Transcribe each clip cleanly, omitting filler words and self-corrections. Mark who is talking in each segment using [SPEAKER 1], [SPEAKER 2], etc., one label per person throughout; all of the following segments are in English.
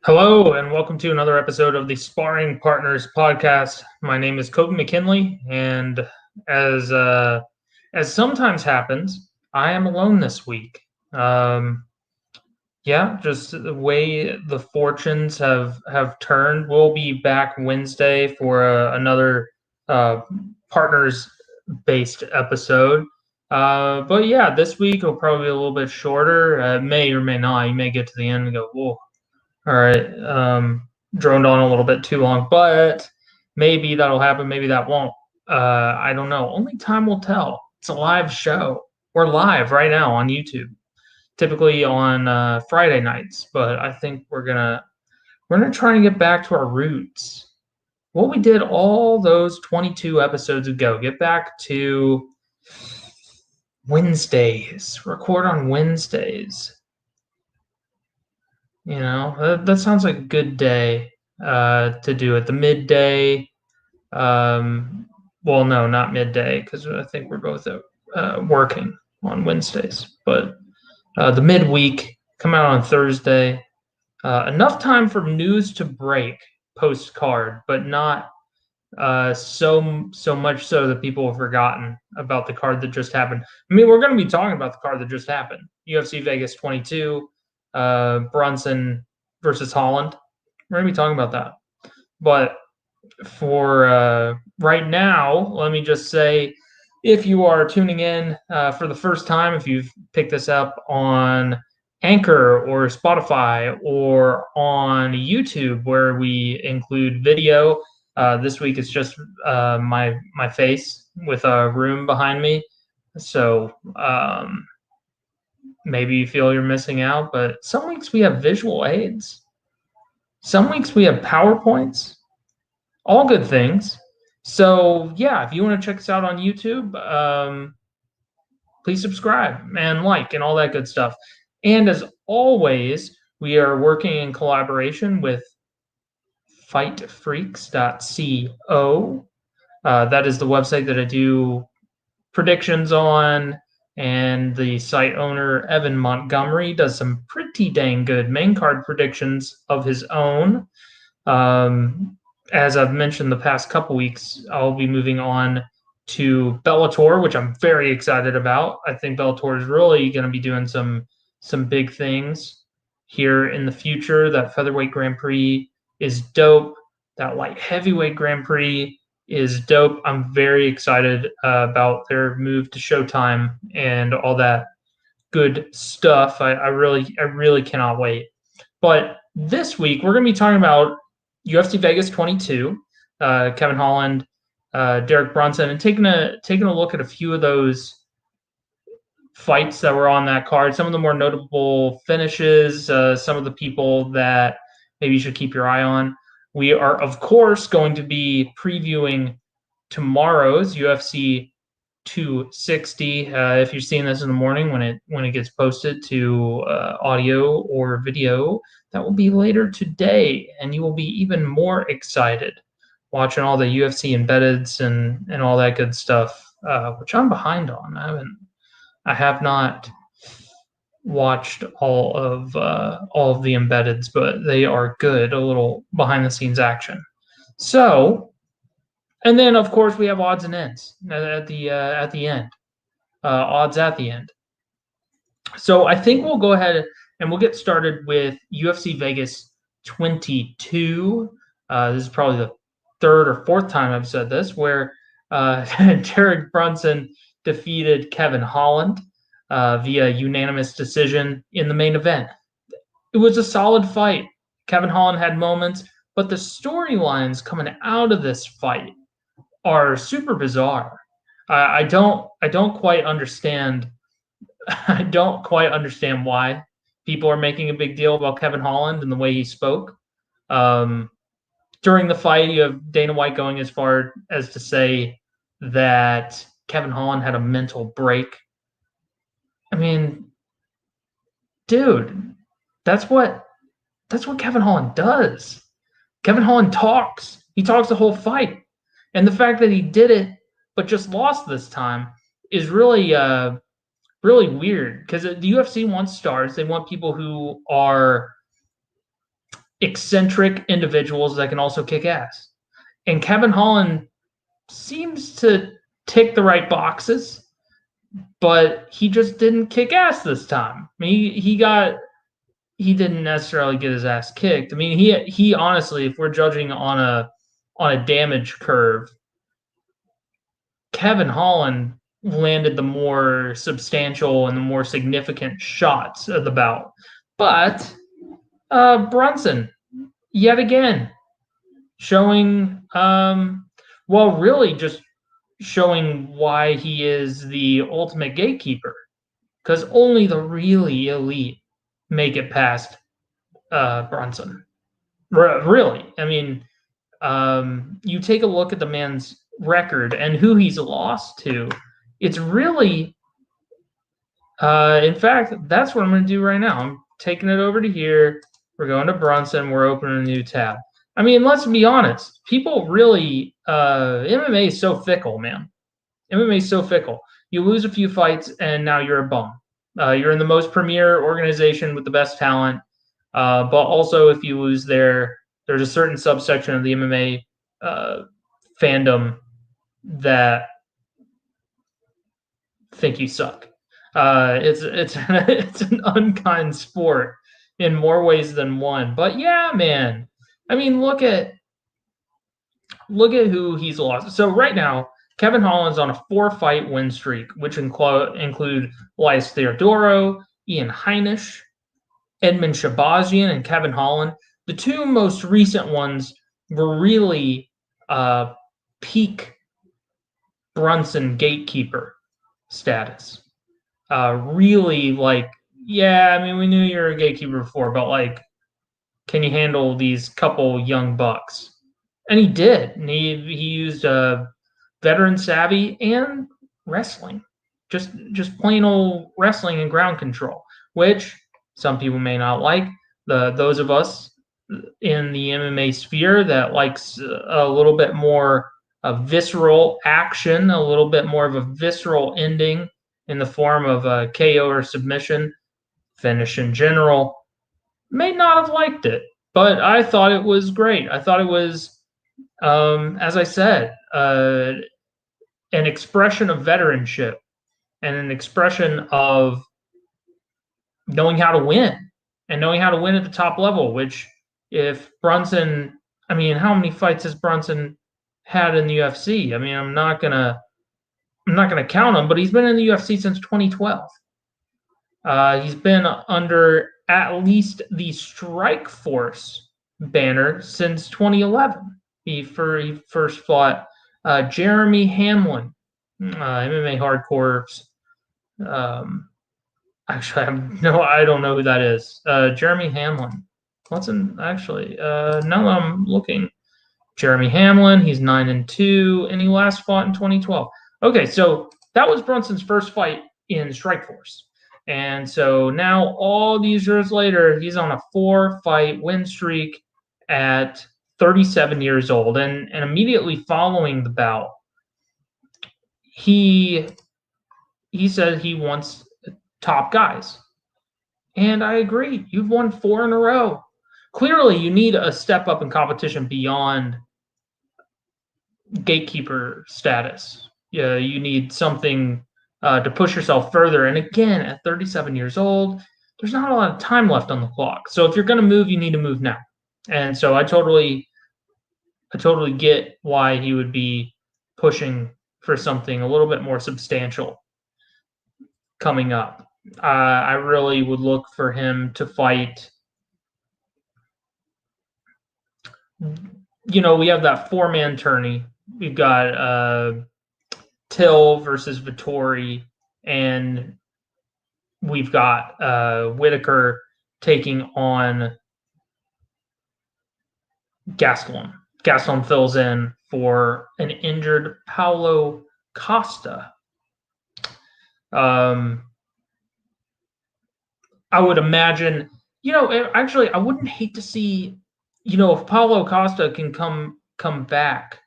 [SPEAKER 1] Hello, and welcome to another episode of the Sparring Partners podcast. My name is Coby McKinley, and as uh, as sometimes happens, I am alone this week. Um, yeah, just the way the fortunes have turned. We'll be back Wednesday for another uh, partners based episode. But yeah, this week will probably be a little bit shorter. May or may not. You may get to the end and go, "Whoa, all right, droned on a little bit too long," but maybe that'll happen. Maybe that won't. I don't know. Only time will tell. It's a live show. We're live right now on YouTube, typically on Friday nights. But I think we're gonna try and get back to our roots. What we did all those 22 episodes ago. Get back to Wednesdays. Record on Wednesdays. That sounds like a good day to do it. The midday, well, no, not midday, because I think we're both working on Wednesdays. But the midweek, come out on Thursday. Enough time for news to break post card, but not so much so that people have forgotten about the card that just happened. I mean, we're going to be talking about the card that just happened. UFC Vegas 22, Brunson versus Holland. We're going to be talking about that. But for right now, let me just say, if you are tuning in for the first time, if you've picked this up on Anchor or Spotify or on YouTube, where we include video, this week it's just my face with a room behind me. So maybe you feel you're missing out, but some weeks we have visual aids. Some weeks we have PowerPoints. All good things. So yeah, if you want to check us out on YouTube, please subscribe and like and all that good stuff. And as always, we are working in collaboration with fightfreaks.co. That is the website that I do predictions on, and the site owner, Evan Montgomery, does some pretty dang good main card predictions of his own. As I've mentioned the past couple weeks, I'll be moving on to Bellator, which I'm very excited about. I think Bellator is really going to be doing some big things here in the future. That featherweight Grand Prix is dope. That light heavyweight Grand Prix is dope. I'm very excited about their move to Showtime and all that good stuff. I really cannot wait. But this week we're going to be talking about UFC Vegas 22, Kevin Holland, Derek Brunson, and taking a look at a few of those fights that were on that card. Some of the more notable finishes, some of the people that maybe you should keep your eye on. We are, of course, going to be previewing tomorrow's UFC 260. If you're seeing this in the morning when it gets posted to audio or video, that will be later today, and you will be even more excited watching all the UFC embeddeds and all that good stuff, which I'm behind on. I have not watched all of the embeddeds, but they are good. A little behind the scenes action. So, and then of course we have odds and ends at the end. Odds at the end. So I think we'll go ahead and we'll get started with UFC Vegas 22. This is probably the third or fourth time I've said this, where Derek Brunson defeated Kevin Holland via unanimous decision in the main event. It was a solid fight. Kevin Holland had moments, but the storylines coming out of this fight are super bizarre. I don't quite understand. I don't quite understand why people are making a big deal about Kevin Holland and the way he spoke. During the fight, you have Dana White going as far as to say that Kevin Holland had a mental break. I mean, dude, that's what Kevin Holland does. Kevin Holland talks. He talks the whole fight. And the fact that he did it but just lost this time is really really weird, because the UFC wants stars. They want people who are eccentric individuals that can also kick ass. And Kevin Holland seems to tick the right boxes, but he just didn't kick ass this time. I mean, he didn't necessarily get his ass kicked. I mean, he honestly, if we're judging on a damage curve, Kevin Holland landed the more substantial and the more significant shots of the bout. But Brunson, yet again, showing, well, really just showing why he is the ultimate gatekeeper, because only the really elite make it past Brunson. Really, I mean, you take a look at the man's record and who he's lost to. It's really, in fact, that's what I'm going to do right now. I'm taking it over to here. We're going to Brunson. We're opening a new tab. I mean, let's be honest. People really, MMA is so fickle, man. MMA is so fickle. You lose a few fights, and now you're a bum. You're in the most premier organization with the best talent. But also, if you lose there, there's a certain subsection of the MMA fandom that think you suck. It's an unkind sport in more ways than one. But yeah, man. I mean, look at who he's lost. So right now, Kevin Holland's on a 4-fight win streak, which include Elias Theodoro, Ian Heinisch, Edmund Shabazian, and Kevin Holland. The two most recent ones were really peak Brunson gatekeeper status. Really, like, yeah, I mean, we knew you were a gatekeeper before, but like, can you handle these couple young bucks? And he did. And he used veteran savvy and wrestling, just plain old wrestling and ground control, which some people may not like. Those of us in the MMA sphere that likes a little bit more visceral action, a little bit more of a visceral ending in the form of a KO or submission, finish in general, may not have liked it. But I thought it was great. I thought it was, as I said, an expression of veteranship and an expression of knowing how to win and knowing how to win at the top level, which if Brunson, I mean, how many fights has Brunson had in the UFC? I mean, I'm not gonna count him, but he's been in the UFC since 2012. He's been under at least the Strikeforce banner since 2011. He first fought Jeremy Hamlin, MMA Hardcore's. Actually, I don't know who that is. Jeremy Hamlin. Actually? Now that I'm looking, Jeremy Hamlin. He's 9-2, and he last fought in 2012. Okay, so that was Brunson's first fight in Strikeforce. And so now, all these years later, he's on a 4-fight win streak at 37 years old. And immediately following the bout, he said he wants top guys. And I agree. You've won 4 in a row. Clearly, you need a step up in competition beyond gatekeeper status. Yeah, you need something to push yourself further. And again, at 37 years old, there's not a lot of time left on the clock. So if you're going to move, you need to move now. And so I totally get why he would be pushing for something a little bit more substantial coming up. I really would look for him to fight. You know, we have that 4-man tourney. We've got Till versus Vettori, and we've got Whitaker taking on Gastelum. Gastelum fills in for an injured Paulo Costa. I would imagine, actually, I wouldn't hate to see, if Paulo Costa can come back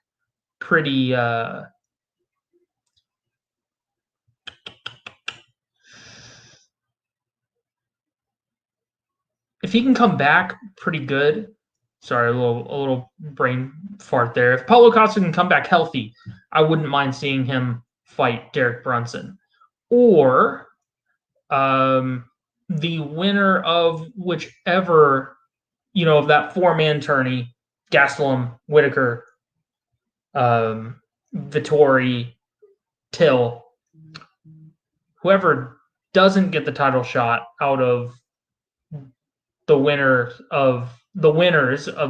[SPEAKER 1] pretty if he can come back pretty good, Sorry, a little brain fart there. If Paulo Costa can come back healthy, I wouldn't mind seeing him fight Derek Brunson. Or the winner of whichever, of that four-man tourney, Gastelum, Whitaker, Vittori, Till, whoever doesn't get the title shot out of the winners of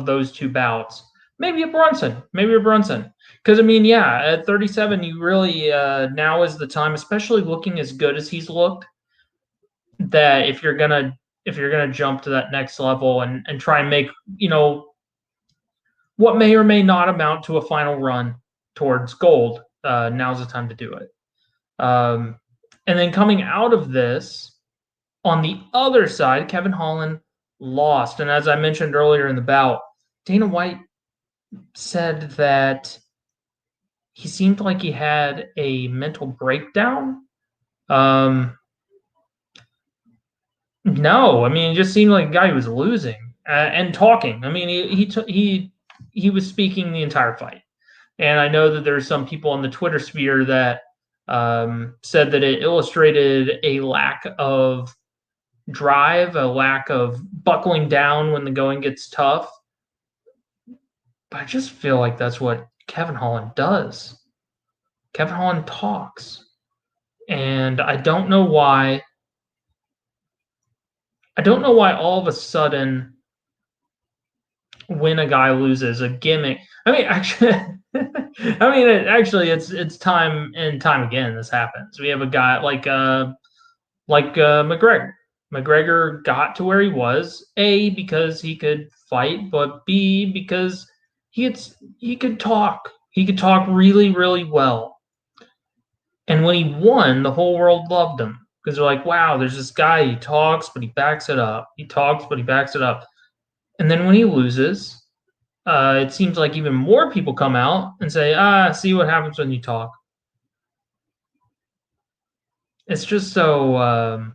[SPEAKER 1] those two bouts, maybe a Brunson. Because, at 37, you really, now is the time, especially looking as good as he's looked, that if you're gonna jump to that next level and try and make, what may or may not amount to a final run towards gold, now's the time to do it. And then coming out of this, on the other side, Kevin Holland lost. And as I mentioned earlier in the bout, Dana White said that he seemed like he had a mental breakdown. No, it just seemed like a guy who was losing and talking. He was speaking the entire fight. And I know that there's some people on the Twitter sphere that said that it illustrated a lack of drive, a lack of buckling down when the going gets tough. But I just feel like that's what Kevin Holland does. Kevin Holland talks. And I don't know why all of a sudden when a guy loses a gimmick. Actually it's time and time again this happens. We have a guy like McGregor. McGregor got to where he was, A, because he could fight, but B, because he could talk. He could talk really, really well. And when he won, the whole world loved him because they're like, wow, there's this guy, he talks, but he backs it up. He talks, but he backs it up. And then when he loses, it seems like even more people come out and say, see what happens when you talk. It's just so,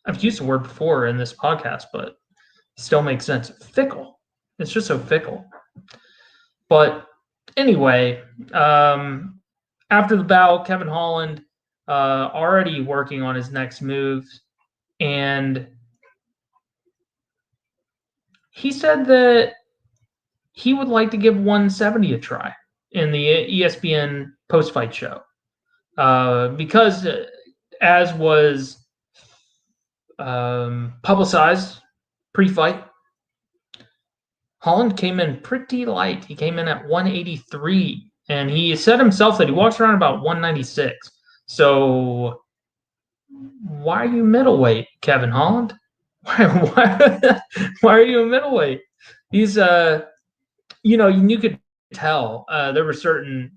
[SPEAKER 1] I've used the word before in this podcast, but it still makes sense. Fickle. It's just so fickle. But anyway, after the bout, Kevin Holland already working on his next moves, and he said that he would like to give 170 a try in the ESPN post-fight show because, as was publicized pre-fight, Holland came in pretty light. He came in at 183, and he said himself that he walks around about 196. So why are you middleweight, Kevin Holland? Why are you a middleweight? He's you could tell there were certain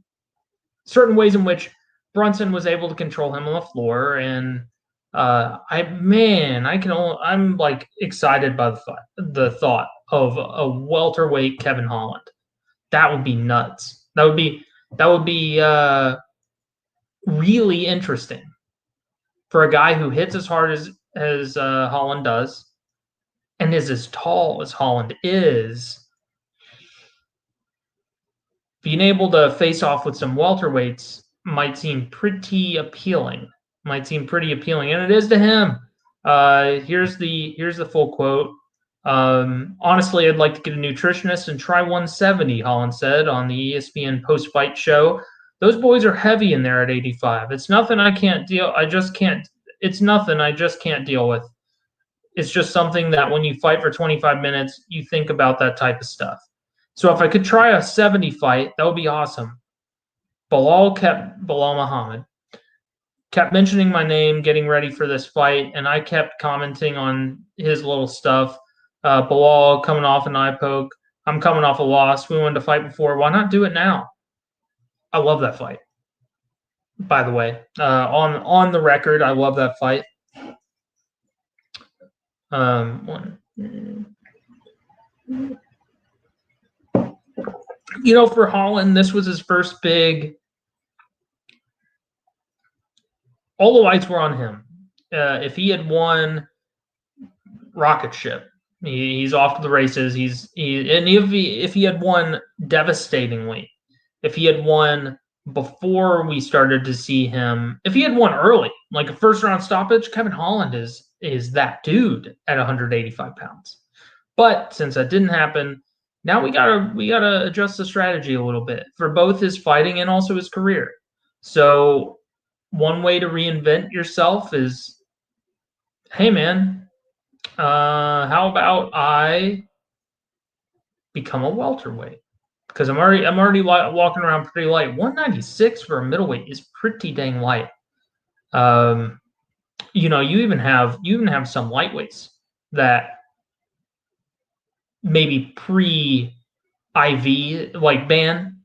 [SPEAKER 1] ways in which Brunson was able to control him on the floor, and I'm like excited by the thought of a welterweight Kevin Holland. That would be nuts. That would be really interesting for a guy who hits as hard as Holland does and is as tall as Holland is. Being able to face off with some welterweights might seem pretty appealing. And it is to him. Here's the full quote. Honestly, I'd like to get a nutritionist and try 170, Holland said on the ESPN post-fight show. Those boys are heavy in there at 85. It's nothing I can't deal. It's nothing I just can't deal with. It's just something that when you fight for 25 minutes, you think about that type of stuff. So if I could try a 70 fight, that would be awesome. Bilal Muhammad kept mentioning my name, getting ready for this fight, and I kept commenting on his little stuff. Bilal coming off an eye poke. I'm coming off a loss. We wanted to fight before. Why not do it now? I love that fight. By the way, on the record, I love that fight. For Holland, this was his first big. All the lights were on him. If he had won rocket ship, He's off to the races. And if he had won devastatingly, if he had won before we started to see him, if he had won early, like a first round stoppage, Kevin Holland is that dude at 185 pounds. But since that didn't happen, now we gotta adjust the strategy a little bit for both his fighting and also his career. So one way to reinvent yourself is, hey man, how about I become a welterweight? Because I'm already walking around pretty light. 196 for a middleweight is pretty dang light. You even have some lightweights that maybe pre IV like ban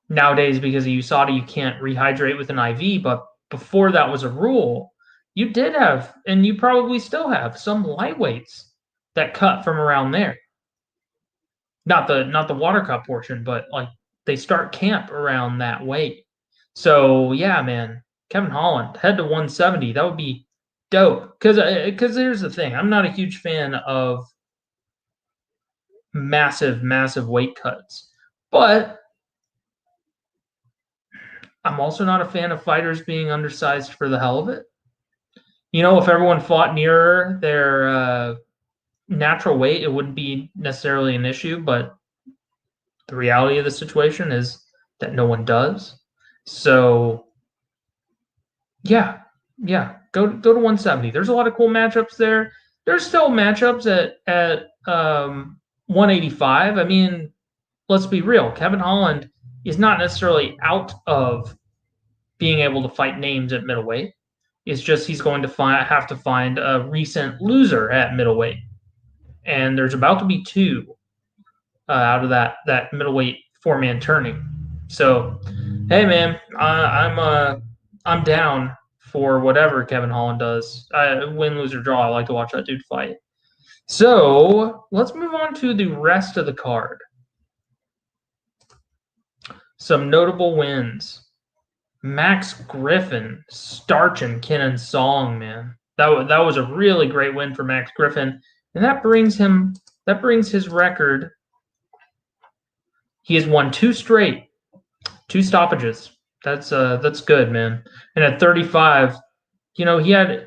[SPEAKER 1] nowadays because of USADA you can't rehydrate with an IV, but before that was a rule, you did have, and you probably still have, some lightweights that cut from around there. Not the water cup portion, but like they start camp around that weight. So yeah, man, Kevin Holland head to 170. That would be dope. Because here's the thing, I'm not a huge fan of massive weight cuts, but I'm also not a fan of fighters being undersized for the hell of it. If everyone fought near their natural weight, it wouldn't be necessarily an issue, but the reality of the situation is that no one does. So yeah, go to 170. There's a lot of cool matchups there. There's still matchups at 185. I mean, let's be real. Kevin Holland is not necessarily out of being able to fight names at middleweight. It's just he's going to have to find a recent loser at middleweight, and there's about to be two out of that middleweight 4-man turning. So, hey man, I'm down for whatever Kevin Holland does. Win, lose, or draw. I like to watch that dude fight. So let's move on to the rest of the card. Some notable wins. Max Griffin starching Kenan Song, man. That was a really great win for Max Griffin, and that brings his record. He has won 2 straight, 2 stoppages. That's good, man. And at 35, he had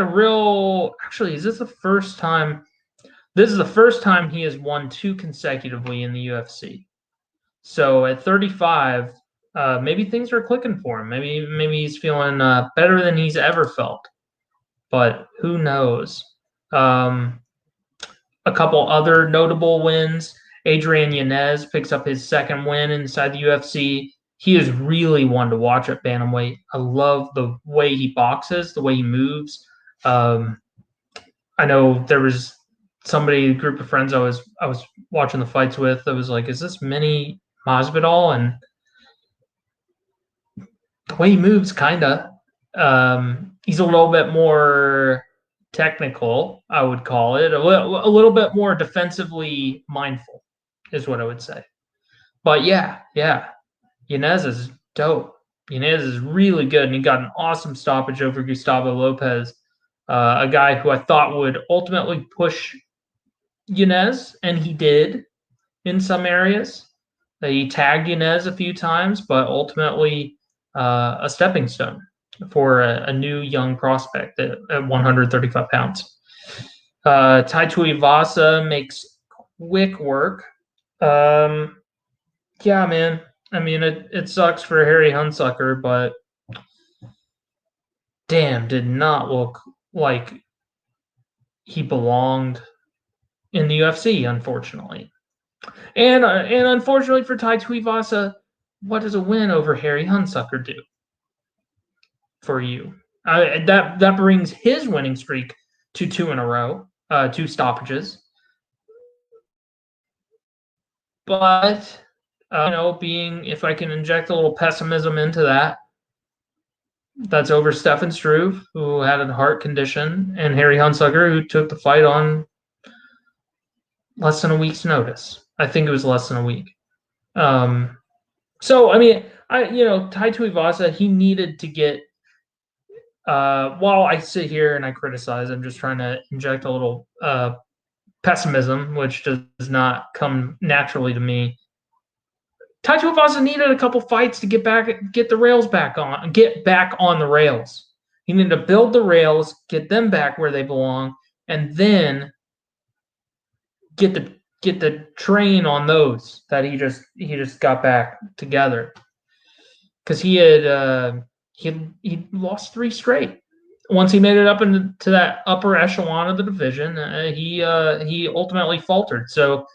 [SPEAKER 1] a real. Actually, is this the first time? This is the first time he has won 2 consecutively in the UFC. So at 35. Maybe things are clicking for him. Maybe he's feeling better than he's ever felt. But who knows? A couple other notable wins. Adrian Yanez picks up his 2nd win inside the UFC. He is really one to watch at bantamweight. I love the way he boxes, the way he moves. I know there was a group of friends I was watching the fights with that was like, "Is this mini Masvidal?" And the way he moves, kinda. He's a little bit more technical, I would call it. A little bit more defensively mindful is what I would say. But yeah. Yanez is dope. Yanez is really good, and he got an awesome stoppage over Gustavo Lopez, a guy who I thought would ultimately push Yanez, and he did in some areas. He tagged Yanez a few times, but ultimately a stepping stone for a new young prospect at 135 pounds. Tai Tuivasa makes quick work. Yeah, man. I mean, it sucks for Harry Hunsucker, but damn, did not look like he belonged in the UFC, unfortunately. And unfortunately for Tai Tuivasa, what does a win over Harry Hunsucker do for you? That brings his winning streak to 2 in a row, 2 stoppages. But if I can inject a little pessimism into that, that's over Stefan Struve, who had a heart condition, and Harry Hunsucker, who took the fight on less than a week's notice. I think it was less than a week. So I mean, Tai Tuivasa, he needed to get while I sit here and I criticize, I'm just trying to inject a little pessimism, which does not come naturally to me. Tai Tuivasa needed a couple fights to get back on the rails. He needed to build the rails, get them back where they belong, and then get the train on those that he just got back together. Because he lost 3 straight. Once he made it up into that upper echelon of the division, he ultimately faltered. So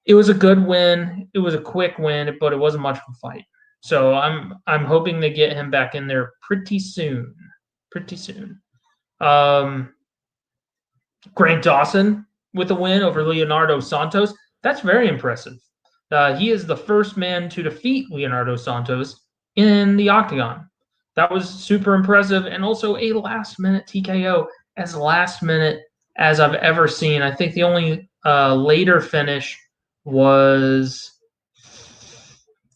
[SPEAKER 1] it was a good win. It was a quick win, but it wasn't much of a fight. So I'm hoping they get him back in there pretty soon. Pretty soon. Grant Dawson with a win over Leonardo Santos. That's very impressive. He is the first man to defeat Leonardo Santos in the octagon. That was super impressive, and also a last-minute TKO, as last-minute as I've ever seen. I think the only later finish was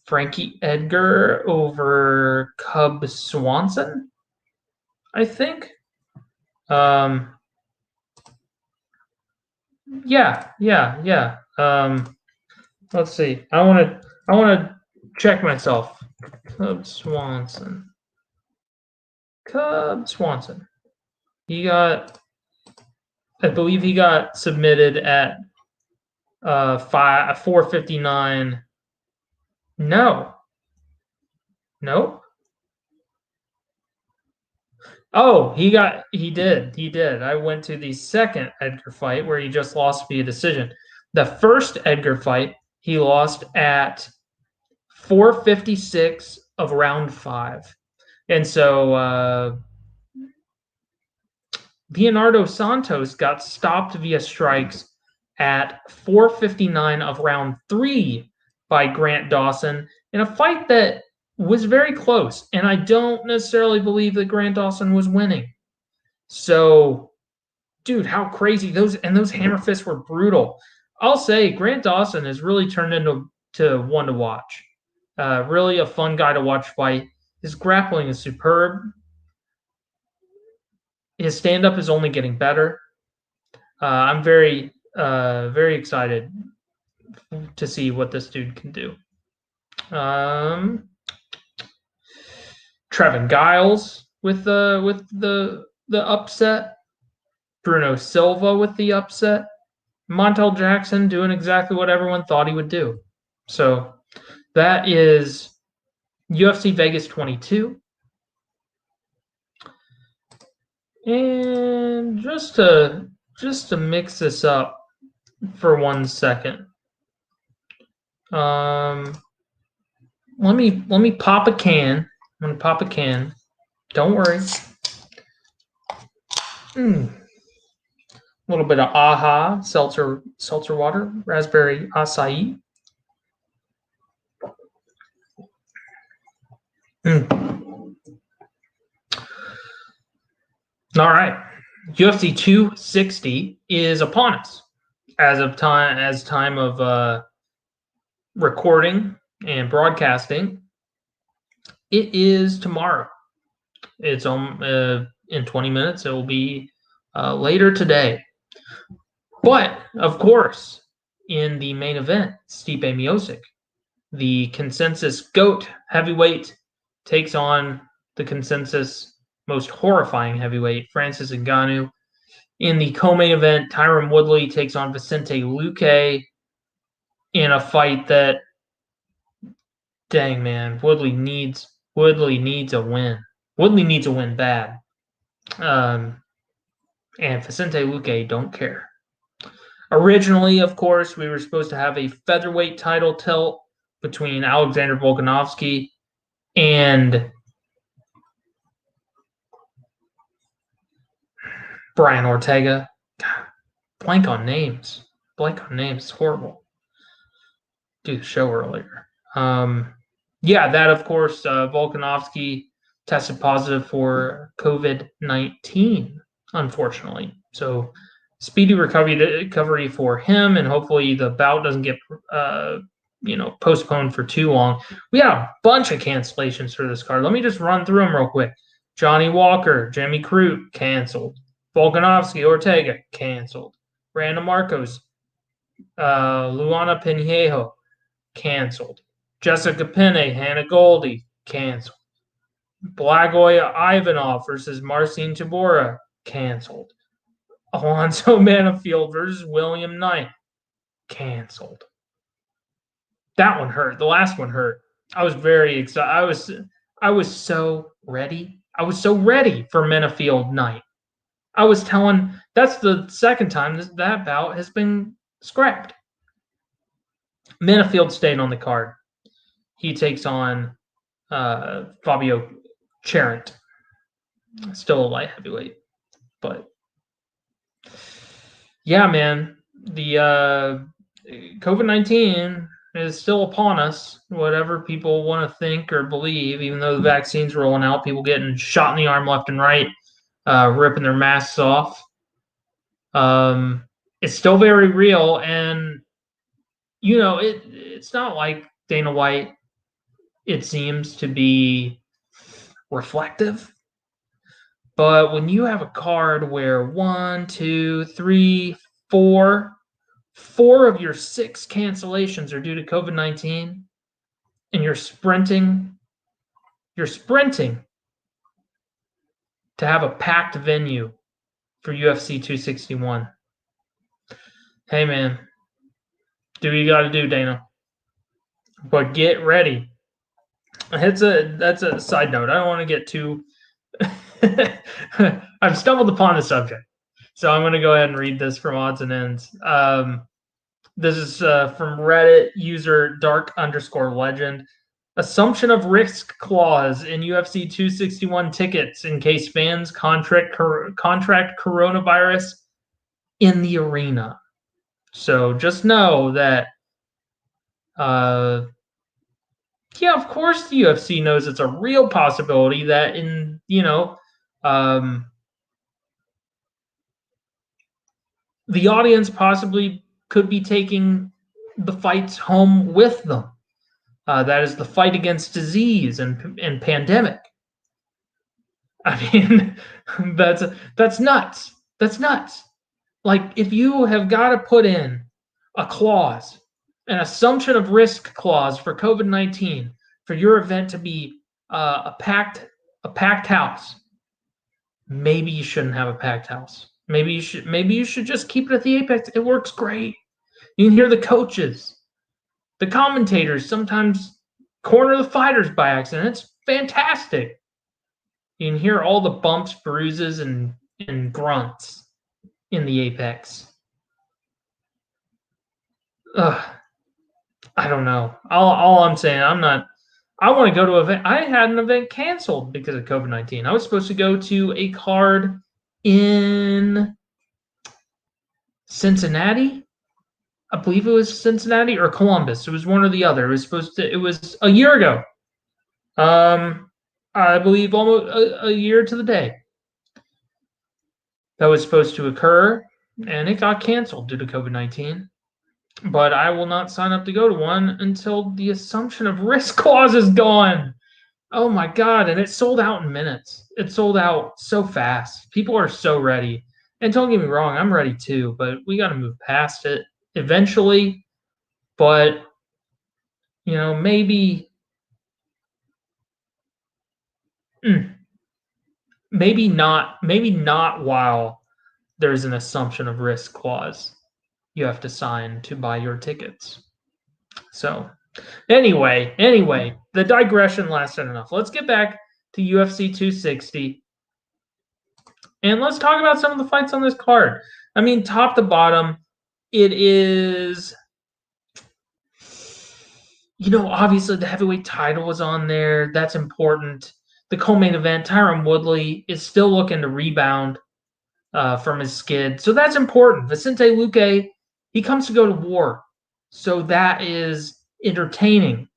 [SPEAKER 1] Frankie Edgar over Cub Swanson, I think. Yeah. Let's see. I want to check myself. Cub Swanson. I believe he got submitted at 4:59. No. Nope. Oh, he did. I went to the second Edgar fight where he just lost via decision. The first Edgar fight, he lost at 4:56 of round 5. And so Leonardo Santos got stopped via strikes at 4:59 of round 3 by Grant Dawson in a fight that was very close. And I don't necessarily believe that Grant Dawson was winning. So, dude, how crazy. Those hammer fists were brutal. I'll say Grant Dawson has really turned into one to watch. Really a fun guy to watch fight. His grappling is superb. His stand-up is only getting better. I'm very excited to see what this dude can do. Trevin Giles with the upset. Bruno Silva with the upset. Montel Jackson doing exactly what everyone thought he would do. So that is UFC Vegas 22. And just to mix this up for 1 second. Let me pop a can. I'm gonna pop a can. Don't worry. A little bit of AHA seltzer water, raspberry acai. All right, UFC 260 is upon us as time of recording and broadcasting. It is tomorrow. It's in 20 minutes. It will be later today. But of course, in the main event, Stipe Miocic, the consensus GOAT heavyweight, takes on the consensus most horrifying heavyweight, Fancis N'Gannou. In the co-main event, Tyron Woodley takes on Vicente Luque in a fight that, dang man, Woodley needs a win. Woodley needs a win bad. And Vicente Luque don't care. Originally, of course, we were supposed to have a featherweight title tilt between Alexander Volkanovski and Brian Ortega. God, blank on names. It's horrible. Do the show earlier. That, of course, Volkanovski tested positive for COVID-19, unfortunately. So speedy recovery for him, and hopefully the bout doesn't get postponed for too long. We had a bunch of cancellations for this card. Let me just run through them real quick. Johnny Walker, Jimmy Crute, canceled. Volkanovski, Ortega, canceled. Brandon Marcos, Luana Pinheiro, canceled. Jessica Penne, Hannah Goldie, canceled. Blagoy Ivanov versus Marcin Tybura, canceled. Alonzo Menifield versus William Knight, canceled. That one hurt. The last one hurt. I was very excited. I was so ready. I was so ready for Menifield Knight. I was telling that's the second time that bout has been scrapped. Menifield stayed on the card. He takes on Fabio Cherant. Still a light heavyweight. But yeah, man, the COVID-19 is still upon us, whatever people want to think or believe, even though the vaccine's rolling out, people getting shot in the arm left and right, ripping their masks off. It's still very real, and you know, it's not like Dana White, it seems to be reflective. But when you have a card where 1, 2, 3, 4 of your 6 cancellations are due to COVID-19, and you're sprinting to have a packed venue for UFC 261. Hey, man, do what you got to do, Dana. But get ready. That's a side note. I don't want to get too... I've stumbled upon the subject, so I'm going to go ahead and read this from Odds and Ends. This is from Reddit user dark_legend. Assumption of risk clause in UFC 261 tickets in case fans contract coronavirus in the arena. So just know that, yeah, of course the UFC knows it's a real possibility that in, the audience possibly could be taking the fights home with them. That is the fight against disease and pandemic. I mean, that's nuts. That's nuts. Like, if you have got to put in a clause, an assumption of risk clause for COVID-19 for your event to be a packed house, maybe you shouldn't have a packed house. Maybe you should just keep it at the Apex. It works great. You can hear the coaches, the commentators sometimes corner the fighters by accident. It's fantastic. You can hear all the bumps, bruises, and grunts in the Apex. I don't know. All I'm saying, I want to go to an event. I had an event canceled because of COVID-19. I was supposed to go to a card in Cincinnati. I believe it was Cincinnati or Columbus. It was one or the other. It was a year ago. I believe almost a year to the day. That was supposed to occur, and it got canceled due to COVID-19. But I will not sign up to go to one until the assumption of risk clause is gone. Oh my God, and it sold out in minutes. It sold out so fast. People are so ready. And don't get me wrong, I'm ready too, but we got to move past it eventually. But, maybe not while there's an assumption of risk clause you have to sign to buy your tickets. So anyway, the digression lasted enough. Let's get back to UFC 260. And let's talk about some of the fights on this card. I mean, top to bottom, it is, obviously the heavyweight title was on there. That's important. The co-main event, Tyron Woodley is still looking to rebound from his skid. So that's important. Vicente Luque, he comes to go to war. So that is entertaining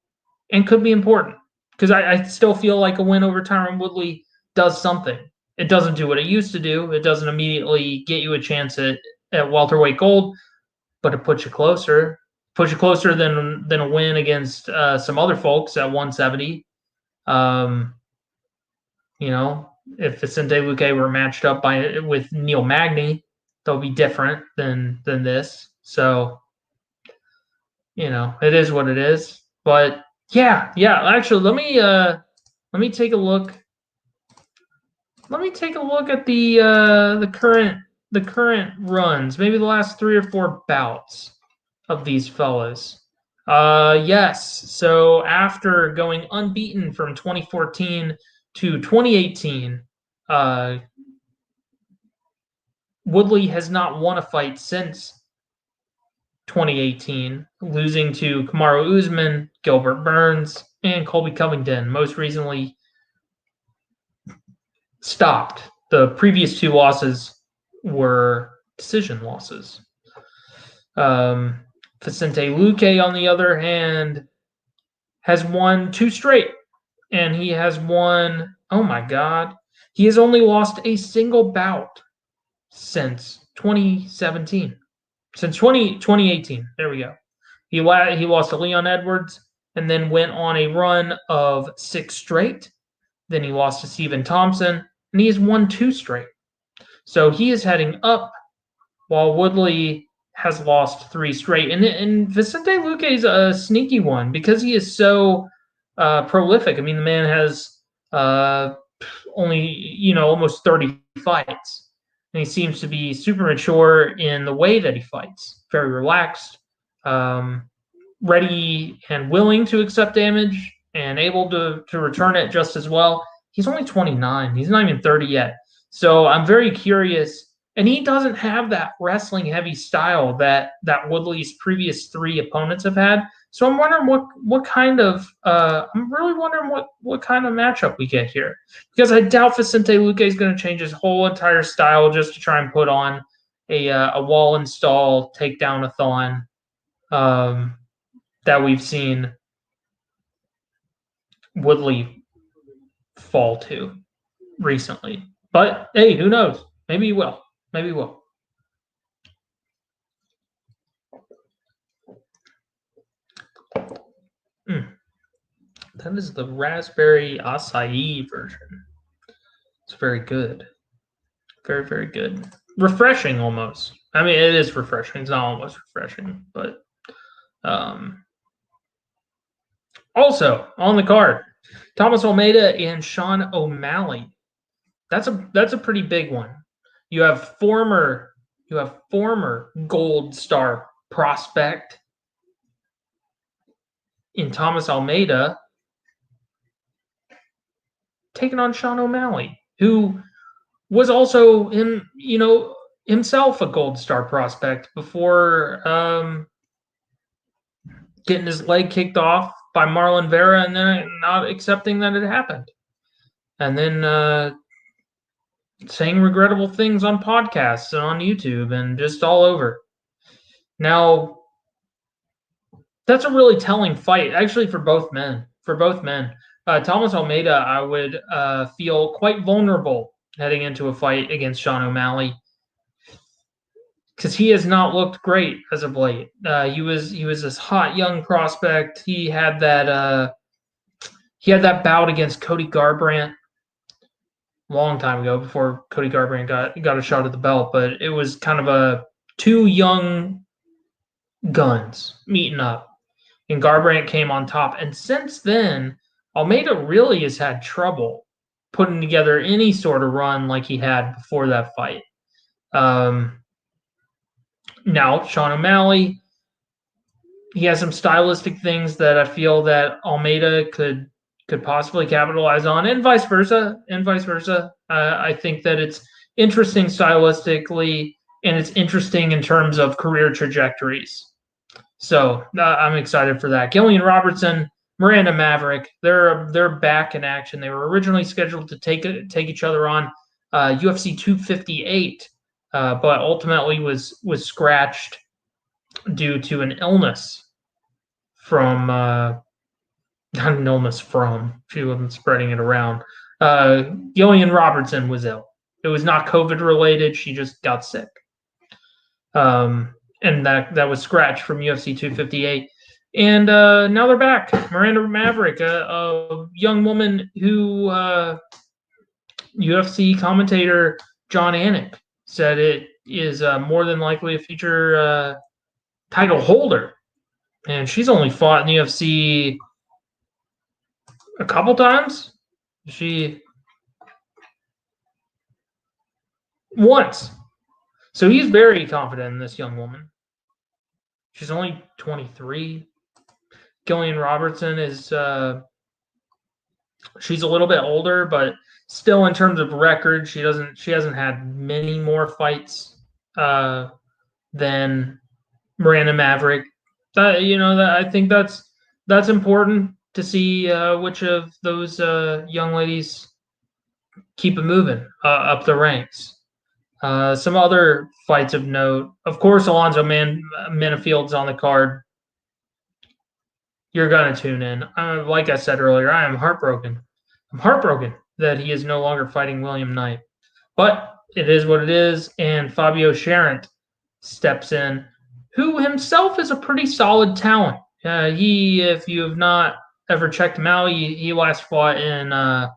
[SPEAKER 1] and could be important. Because I still feel like a win over Tyron Woodley does something. It doesn't do what it used to do. It doesn't immediately get you a chance at welterweight gold, but it puts you closer. Puts you closer than a win against some other folks at 170. If Vicente Luque were matched up with Neil Magny, they'll be different than this. So, it is what it is. But yeah. Actually, let me take a look. Let me take a look at the current runs, maybe the last 3 or 4 bouts of these fellas. Yes. So after going unbeaten from 2014 to 2018, Woodley has not won a fight since 2018, losing to Kamaru Usman, Gilbert Burns, and Colby Covington. Most recently stopped. The previous 2 losses were decision losses. Vicente Luque, on the other hand, has won 2 straight. And he has won, oh my God, he has only lost a single bout since 2017. Since 2018. There we go. He lost to Leon Edwards and then went on a run of 6 straight. Then he lost to Stephen Thompson, and he has won 2 straight. So he is heading up, while Woodley has lost 3 straight. And Vicente Luque is a sneaky one because he is so prolific. I mean, the man has only, almost 30 fights. And he seems to be super mature in the way that he fights. Very relaxed, ready and willing to accept damage, and able to return it just as well. He's only 29. He's not even 30 yet. So I'm very curious. And he doesn't have that wrestling heavy style that Woodley's previous 3 opponents have had. So I'm wondering what kind of what kind of matchup we get here, because I doubt Vicente Luque is going to change his whole entire style just to try and put on a wall install takedown-a-thon that we've seen Woodley fall to recently. But hey, who knows? Maybe he will. Maybe he will. That is the raspberry acai version. It's very good. Very, very good. Refreshing almost. I mean, it is refreshing. It's not almost refreshing, but also on the card, Thomas Omeda and Sean O'Malley. That's a pretty big one. You have former Gold Star prospect in Thomas Almeida taking on Sean O'Malley, who was also himself a Gold Star prospect before getting his leg kicked off by Marlon Vera and then not accepting that it happened. And then saying regrettable things on podcasts and on YouTube and just all over. Now, that's a really telling fight, actually, for both men. Thomas Almeida, I would feel quite vulnerable heading into a fight against Sean O'Malley because he has not looked great as of late. He was this hot young prospect. He had that bout against Cody Garbrandt a long time ago before Cody Garbrandt got a shot at the belt, but it was kind of a 2 young guns meeting up, and Garbrandt came on top. And since then, Almeida really has had trouble putting together any sort of run like he had before that fight. Now, Sean O'Malley, he has some stylistic things that I feel that Almeida could possibly capitalize on, and vice versa. I think that it's interesting stylistically, and it's interesting in terms of career trajectories. So I'm excited for that. Gillian Robertson, Miranda Maverick, they're back in action. They were originally scheduled to take each other on UFC 258, but ultimately was scratched due to an illness from not an illness from. She wasn't spreading it around. Gillian Robertson was ill. It was not COVID related. She just got sick. And that was scratched from UFC 258. And now they're back. Miranda Maverick, a young woman who UFC commentator John Anik said it is more than likely a future title holder. And she's only fought in the UFC a couple times. She once. So he's very confident in this young woman. She's only 23. Gillian Robertson is she's a little bit older, but still in terms of record, she hasn't had many more fights than Miranda Maverick. I think that's important to see which of those young ladies keep it moving up the ranks. Some other fights of note, of course, Alonzo Menifield's on the card. You're gonna tune in. Like I said earlier, I am heartbroken. I'm heartbroken that he is no longer fighting William Knight, but it is what it is. And Fabio Cherant steps in, who himself is a pretty solid talent. If you have not ever checked him out, he last fought at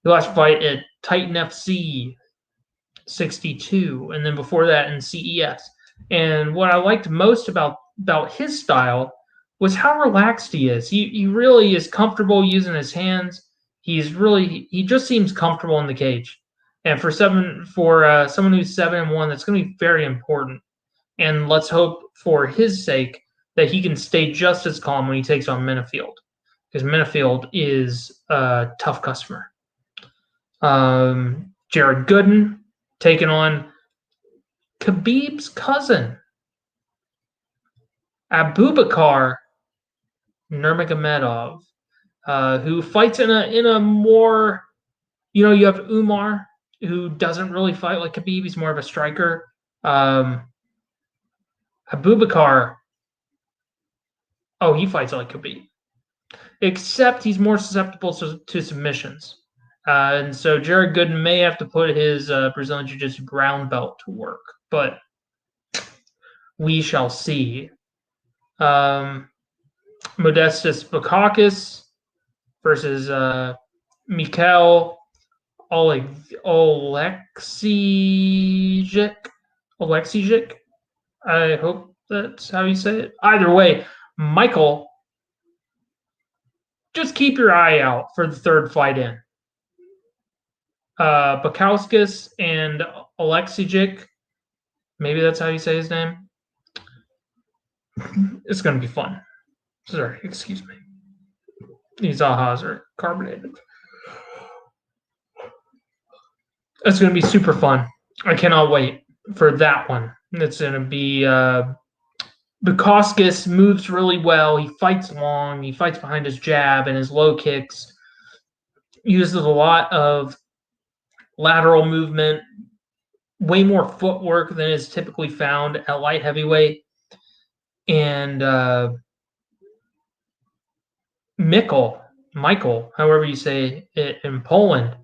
[SPEAKER 1] Titan FC 62, and then before that in CES. And what I liked most about his style was how relaxed he is. He really is comfortable using his hands. He just seems comfortable in the cage. And for someone who's 7-1, that's going to be very important. And let's hope for his sake that he can stay just as calm when he takes on Menifield, because Menifield is a tough customer. Jared Gooden taking on Khabib's cousin, Abubakar Nurmagomedov, who fights in a more, you have Umar, who doesn't really fight like Khabib. He's more of a striker. Abubakar, he fights like Khabib, except he's more susceptible to submissions. And so Jared Gooden may have to put his Brazilian Jiu-Jitsu brown belt to work, but we shall see. Modestas Bukauskas versus Mikhail Oleksiejczuk. I hope that's how you say it. Either way, Michael, just keep your eye out for the third fight in. Bukauskas and Oleksiejczuk, maybe that's how you say his name. It's going to be fun. Sorry, excuse me. These ahas are carbonated. It's going to be super fun. I cannot wait for that one. It's going to be Bukauskas moves really well. He fights long. He fights behind his jab and his low kicks. Uses a lot of lateral movement, way more footwork than is typically found at light heavyweight. And Michael, however you say it in Poland,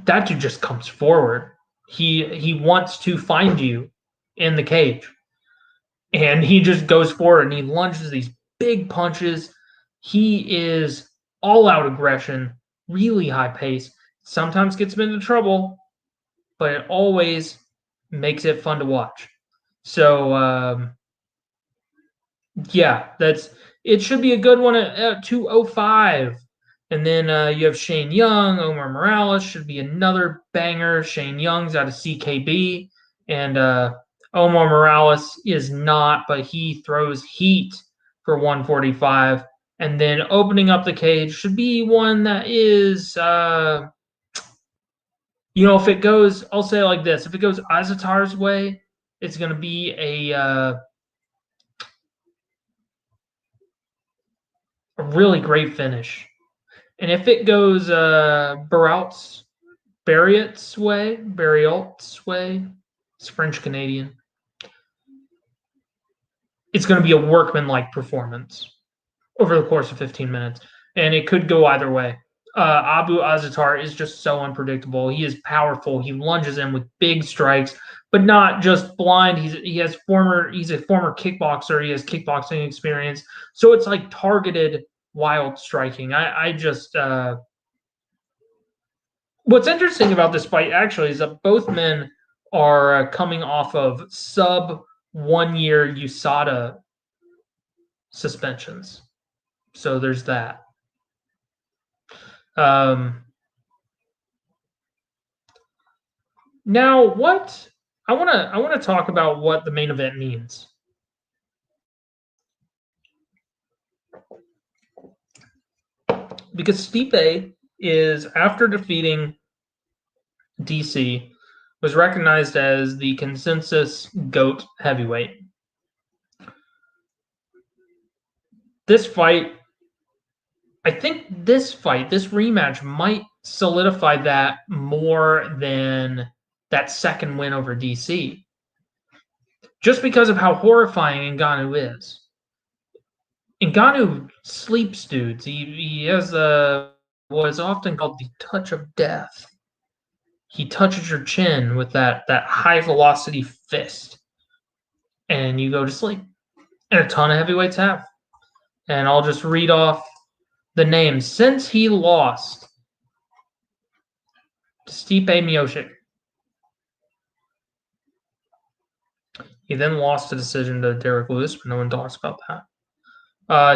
[SPEAKER 1] that dude just comes forward. He wants to find you in the cage. And he just goes forward and he lunges these big punches. He is all out aggression, really high pace. Sometimes gets him into trouble, but it always makes it fun to watch. So, it should be a good one at 205. And then you have Shane Young, Omar Morales should be another banger. Shane Young's out of CKB, and Omar Morales is not, but he throws heat for 145. And then opening up the cage should be one that is, if it goes, I'll say it like this: if it goes Azatar's way, it's going to be a really great finish. And if it goes Barriault's way, it's French-Canadian, it's going to be a workman-like performance over the course of 15 minutes. And it could go either way. Abu Azatar is just so unpredictable. He is powerful. He lunges in with big strikes, but not just blind. He's a former kickboxer. He has kickboxing experience. So it's like targeted wild striking. I just What's interesting about this fight actually is that both men are coming off of sub 1 year USADA suspensions. So there's that. Now, what I want to talk about what the main event means. Because Stipe is, after defeating DC, was recognized as the consensus GOAT heavyweight. This fight, I think this rematch might solidify that more than that second win over DC. Just because of how horrifying Ngannou is. Ngannou sleeps dudes. He has what is often called the touch of death. He touches your chin with that high velocity fist, and you go to sleep. And a ton of heavyweights have. And I'll just read off the names. Since he lost to Stipe Miocic, he then lost a decision to Derek Lewis, but no one talks about that.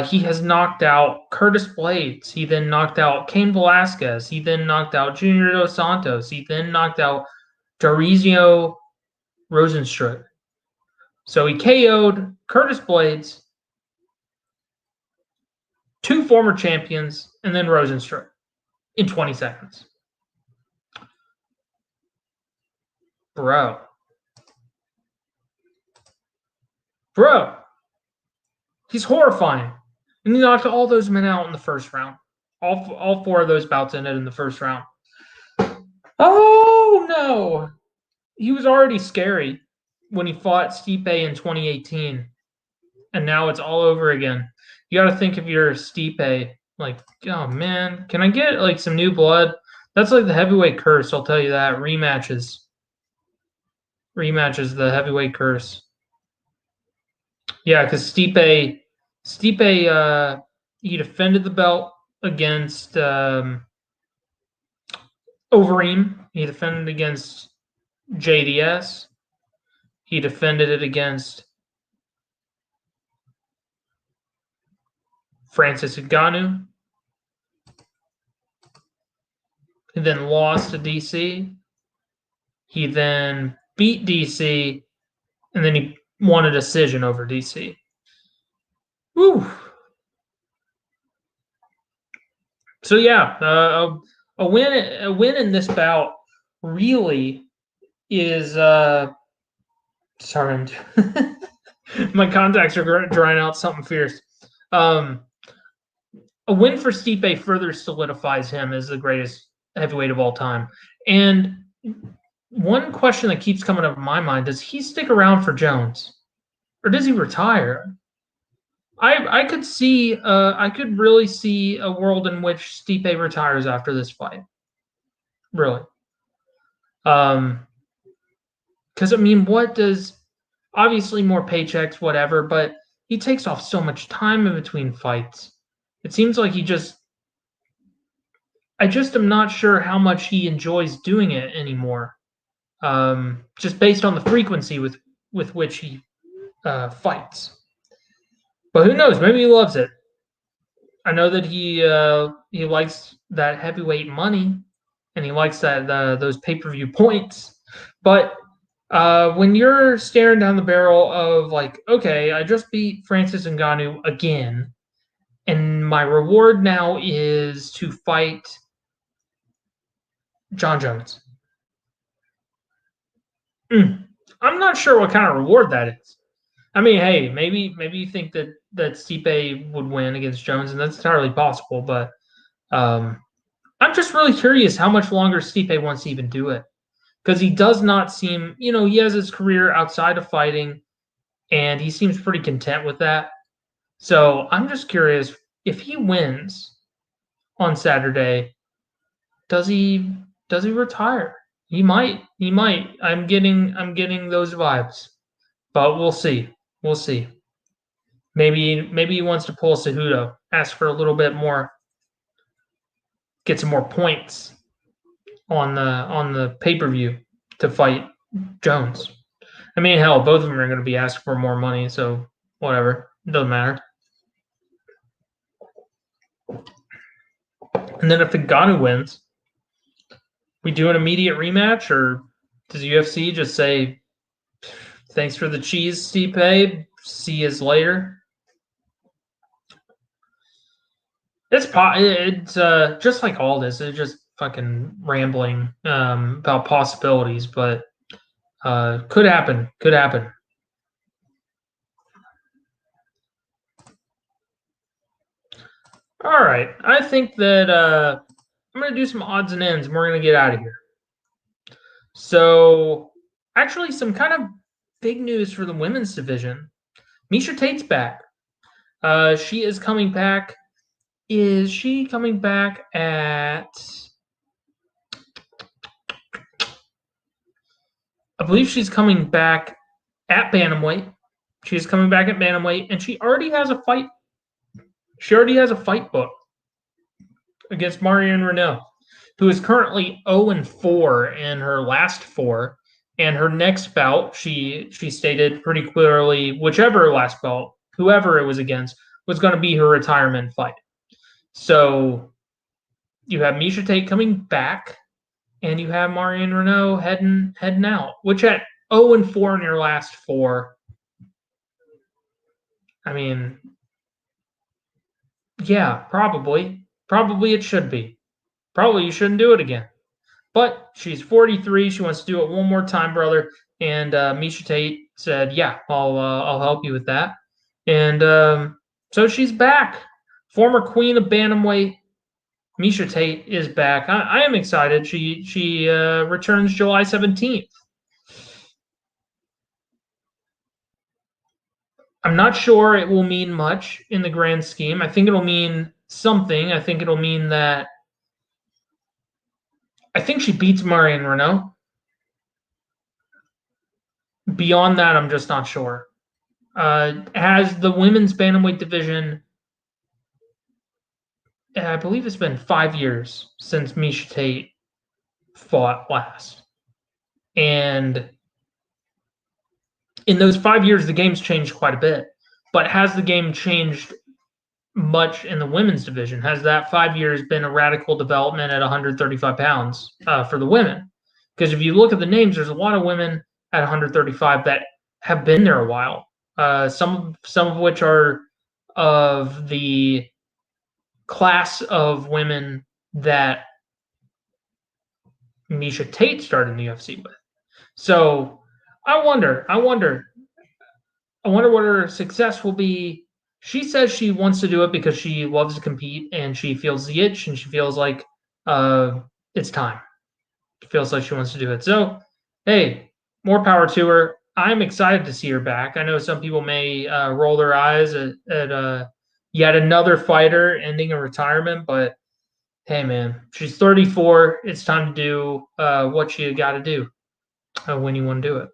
[SPEAKER 1] He has knocked out Curtis Blades. He then knocked out Cain Velasquez. He then knocked out Junior Dos Santos. He then knocked out Jairzinho Rozenstruik. So he KO'd Curtis Blades, 2 former champions, and then Rozenstruik in 20 seconds. Bro. He's horrifying. And he knocked all those men out in the first round. All 4 of those bouts ended in the first round. Oh, no. He was already scary when he fought Stipe in 2018. And now it's all over again. You got to think if you're Stipe, like, oh, man, can I get, like, some new blood? That's like the heavyweight curse, I'll tell you that. Rematches, the heavyweight curse. Yeah, because Stipe, he defended the belt against Overeem. He defended against JDS. He defended it against Fancis N'Gannou. He then lost to DC. He then beat DC, and then he won a decision over DC. Woo. So yeah, a win in this bout really is sorry, my contacts are drying out something fierce. A win for Stipe further solidifies him as the greatest heavyweight of all time. And one question that keeps coming up in my mind: does he stick around for Jones, or does he retire? I could really see a world in which Stipe retires after this fight. Really. Because I mean, what does, obviously more paychecks, whatever, but he takes off so much time in between fights. It seems like I just am not sure how much he enjoys doing it anymore. Just based on the frequency with which he fights. But who knows? Maybe he loves it. I know that he likes that heavyweight money, and he likes that those pay-per-view points. But when you're staring down the barrel of, like, okay, I just beat Fancis N'Gannou again, and my reward now is to fight Jon Jones. I'm not sure what kind of reward that is. I mean, hey, maybe you think that Stipe would win against Jones, and that's entirely possible. But I'm just really curious how much longer Stipe wants to even do it, because he does not seem, he has his career outside of fighting, and he seems pretty content with that. So I'm just curious, if he wins on Saturday, does he retire? He might. I'm getting those vibes, but we'll see. We'll see. Maybe he wants to pull Cejudo, ask for a little bit more, get some more points, on the pay-per-view to fight Jones. I mean, hell, both of them are going to be asked for more money, so whatever. It doesn't matter. And then if Ngannou wins, we do an immediate rematch, or does UFC just say, thanks for the cheese, Stipe, see you later? It's just like all this. It's just fucking rambling about possibilities, but could happen. Could happen. All right. I think that I'm going to do some odds and ends, and we're going to get out of here. So, actually, some kind of big news for the women's division. Miesha Tate's back. She is coming back. Is she coming back at... I believe she's coming back at Bantamweight. She's coming back at Bantamweight, and she already has a fight. She already has a fight book against Marion Reneau, who is currently 0-4 in her last 4. And her next bout, she stated pretty clearly, whichever last bout, whoever it was against, was going to be her retirement fight. So you have Miesha Tate coming back, and you have Marion Reneau heading out, which at 0-4 in your last 4, I mean, yeah, probably. Probably it should be. Probably you shouldn't do it again. But she's 43. She wants to do it one more time, brother. And Miesha Tate said, yeah, I'll help you with that. And so she's back. Former queen of Bantamweight, Miesha Tate is back. I am excited. She returns July 17th. I'm not sure it will mean much in the grand scheme. I think it'll mean something. I think it'll mean that I think she beats Marion Reneau. Beyond that, I'm just not sure. Has the women's bantamweight division, I believe it's been 5 years since Miesha Tate fought last. And in those 5 years, the game's changed quite a bit. But has the game changed much in the women's division? Has that 5 years been a radical development at 135 pounds for the women? Because if you look at the names, there's a lot of women at 135 that have been there a while. Some of which are of the class of women that Miesha Tate started in the UFC with. So I wonder what her success will be. She says she wants to do it because she loves to compete and she feels the itch and she feels like it's time. She feels like she wants to do it. So, hey, more power to her. I'm excited to see her back. I know some people may roll their eyes at yet another fighter ending a retirement, but hey, man, she's 34. It's time to do what you got to do when you want to do it.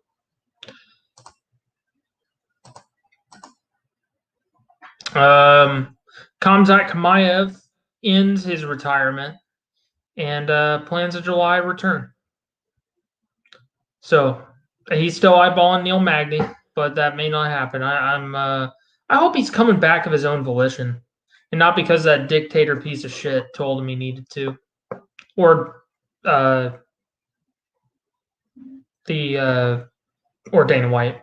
[SPEAKER 1] Khamzat Kamayev ends his retirement and plans a July return. So he's still eyeballing Neil Magny, but that may not happen. I hope he's coming back of his own volition, and not because that dictator piece of shit told him he needed to, or Dana White.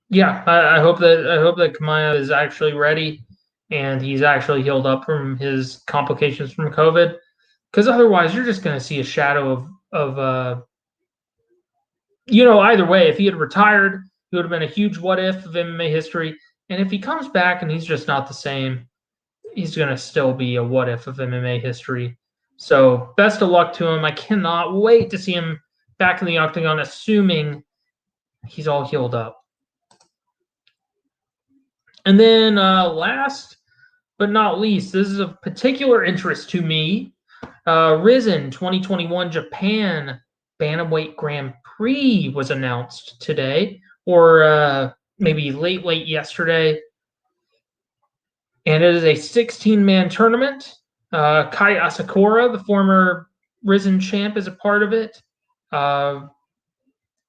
[SPEAKER 1] Yeah, I hope that Kamayev is actually ready and he's actually healed up from his complications from COVID. Because otherwise, you're just going to see a shadow of either way. If he had retired, he would have been a huge what if of MMA history. And if he comes back and he's just not the same, he's going to still be a what if of MMA history. So best of luck to him. I cannot wait to see him back in the octagon, assuming he's all healed up. And then last but not least, this is of particular interest to me. Rizin 2021 Japan Bantamweight Grand Prix was announced today, or maybe late yesterday. And it is a 16-man tournament. Kai Asakura, the former Rizin champ, is a part of it.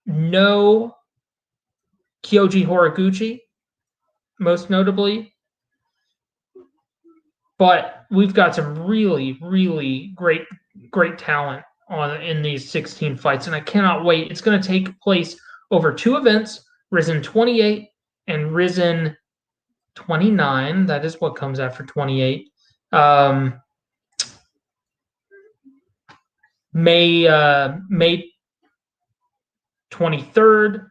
[SPEAKER 1] No Kyoji Horiguchi, most notably. But we've got some really, really great talent in these 16 fights, and I cannot wait. It's going to take place over 2 events, Rizin 28 and Rizin 29. That is what comes after 28. May 23rd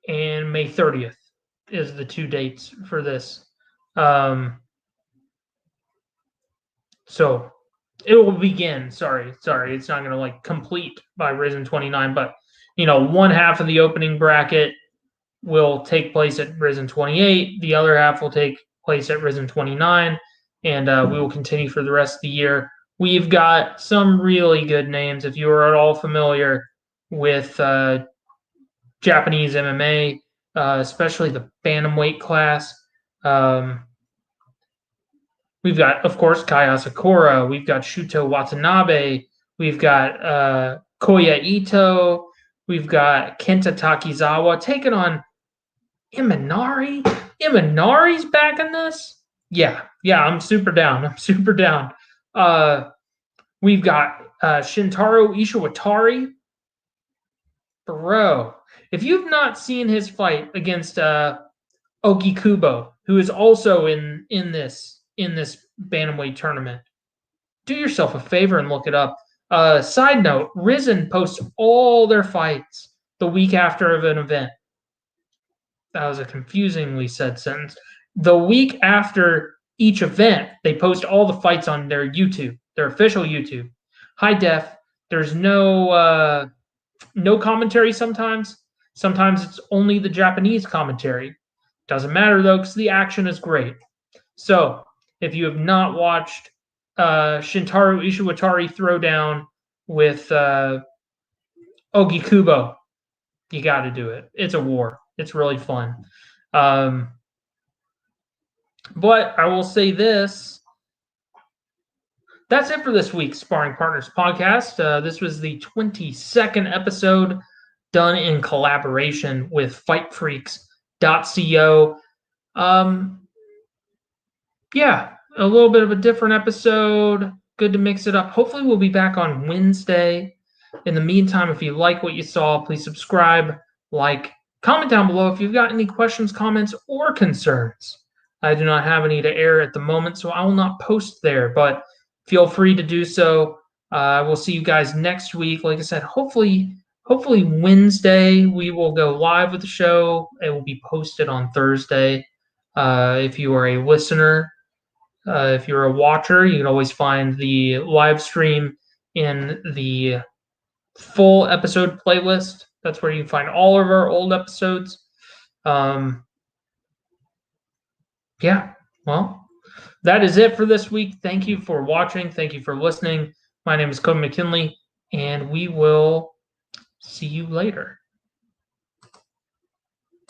[SPEAKER 1] and May 30th is the 2 dates for this. So it will begin. Sorry. It's not going to like complete by Rizin 29, but one half of the opening bracket will take place at Rizin 28. The other half will take place at Rizin 29, and we will continue for the rest of the year. We've got some really good names. If you are at all familiar with Japanese MMA, especially the Bantamweight class, we've got, of course, Kai Asakura. We've got Shuto Watanabe. We've got Koya Ito. We've got Kenta Takizawa taking on Imanari. Imanari's back in this? Yeah, I'm super down. We've got Shintaro Ishiwatari. Bro, if you've not seen his fight against Ogi Kubo, who is also in this Bantamweight tournament, do yourself a favor and look it up. Side note, Rizin posts all their fights the week after of an event. That was a confusingly said sentence. The week after each event, they post all the fights on their YouTube, their official YouTube. High def. There's no commentary sometimes. Sometimes it's only the Japanese commentary. Doesn't matter, though, because the action is great. So, if you have not watched Shintaro Ishiwatari throwdown with Ogi Kubo, you got to do it. It's a war. It's really fun. But I will say this. That's it for this week's Sparring Partners podcast. This was the 22nd episode done in collaboration with FightFreaks.co. Yeah, a little bit of a different episode. Good to mix it up. Hopefully we'll be back on Wednesday. In the meantime, if you like what you saw, please subscribe, comment down below if you've got any questions, comments, or concerns. I do not have any to air at the moment, so I will not post there, but feel free to do so. We'll see you guys next week. Like I said, hopefully Wednesday we will go live with the show. It will be posted on Thursday. If you are a listener, if you're a watcher, you can always find the live stream in the full episode playlist. That's where you can find all of our old episodes. Yeah, well, that is it for this week. Thank you for watching. Thank you for listening. My name is Coby McKinley, and we will see you later.